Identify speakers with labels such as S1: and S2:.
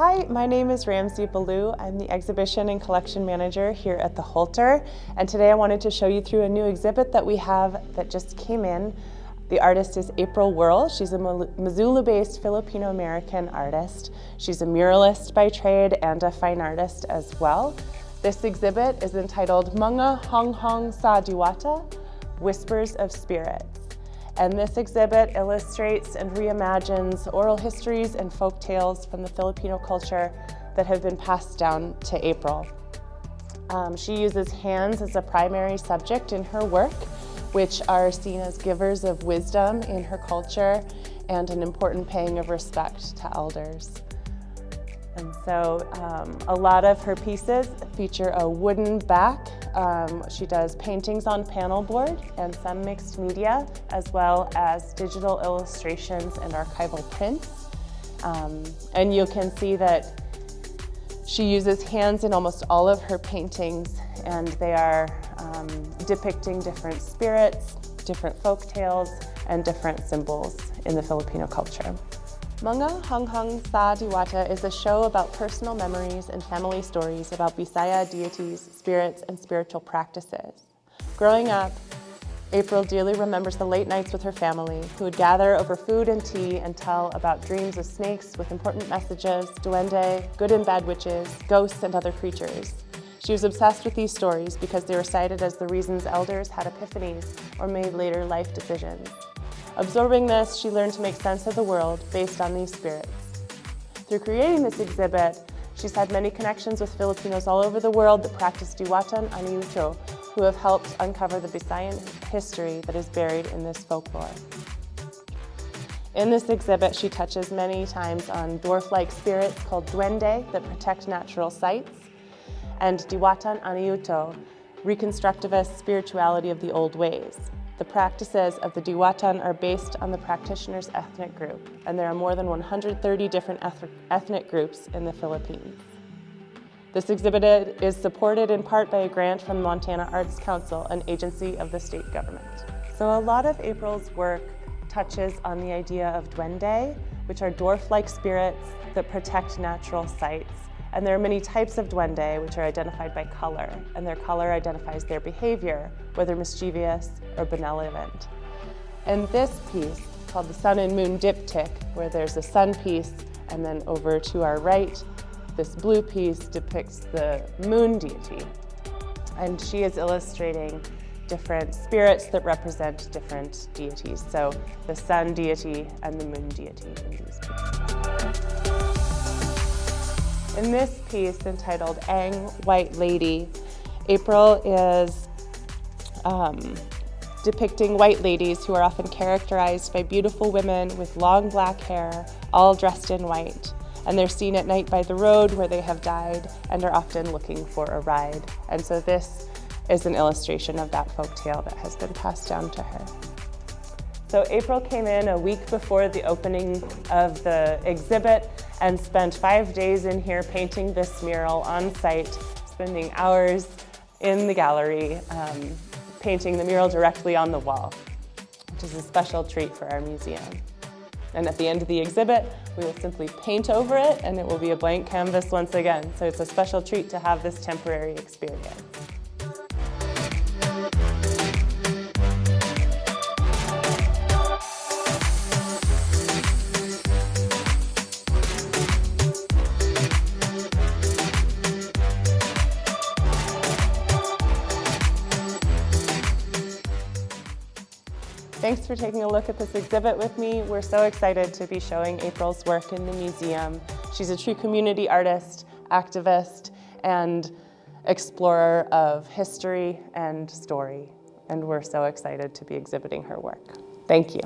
S1: Hi, my name is Ramsay Ballew. I'm the exhibition and collection manager here at the Holter, and today I wanted to show you through a new exhibit that we have that just came in. The artist is April Werle. She's a Missoula-based Filipino-American artist. She's a muralist by trade and a fine artist as well. This exhibit is entitled Mga Hunghong Sa Diwata, Whispers of Spirits. And this exhibit illustrates and reimagines oral histories and folk tales from the Filipino culture that have been passed down to April. She uses hands as a primary subject in her work, which are seen as givers of wisdom in her culture and an important paying of respect to elders. And so a lot of her pieces feature a wooden back. She does paintings on panel board and some mixed media, as well as digital illustrations and archival prints. And you can see that she uses hands in almost all of her paintings, and they are depicting different spirits, different folk tales, and different symbols in the Filipino culture. Mga Hunghong Sa Diwata is a show about personal memories and family stories about Bisaya deities, spirits, and spiritual practices. Growing up, April dearly remembers the late nights with her family, who would gather over food and tea and tell about dreams of snakes with important messages, duende, good and bad witches, ghosts, and other creatures. She was obsessed with these stories because they were cited as the reasons elders had epiphanies or made later life decisions. Absorbing this, she learned to make sense of the world based on these spirits. Through creating this exhibit, she's had many connections with Filipinos all over the world that practice Diwatan Aniucho, who have helped uncover the Bisayan history that is buried in this folklore. In this exhibit, she touches many times on dwarf-like spirits called duende that protect natural sites, and Diwatan Aniuto, reconstructivist spirituality of the old ways. The practices of the Diwatan are based on the practitioner's ethnic group, and there are more than 130 different ethnic groups in the Philippines. This exhibit is supported in part by a grant from the Montana Arts Council, an agency of the state government. So a lot of April's work touches on the idea of duende, which are dwarf-like spirits that protect natural sites. And there are many types of duende which are identified by color, and their color identifies their behavior, whether mischievous or benevolent. And this piece, called the Sun and Moon Diptych, where there's a sun piece, and then over to our right, this blue piece depicts the moon deity. And she is illustrating different spirits that represent different deities. So the sun deity and the moon deity in these pieces. In this piece entitled Ang White Lady, April is depicting white ladies who are often characterized by beautiful women with long black hair, all dressed in white. And they're seen at night by the road where they have died and are often looking for a ride. And so this is an illustration of that folktale that has been passed down to her. So April came in a week before the opening of the exhibit and spent 5 days in here painting this mural on site, spending hours in the gallery painting the mural directly on the wall, which is a special treat for our museum. And at the end of the exhibit, we will simply paint over it and it will be a blank canvas once again. So it's a special treat to have this temporary experience. Thanks for taking a look at this exhibit with me. We're so excited to be showing April's work in the museum. She's a true community artist, activist, and explorer of history and story. And we're so excited to be exhibiting her work. Thank you.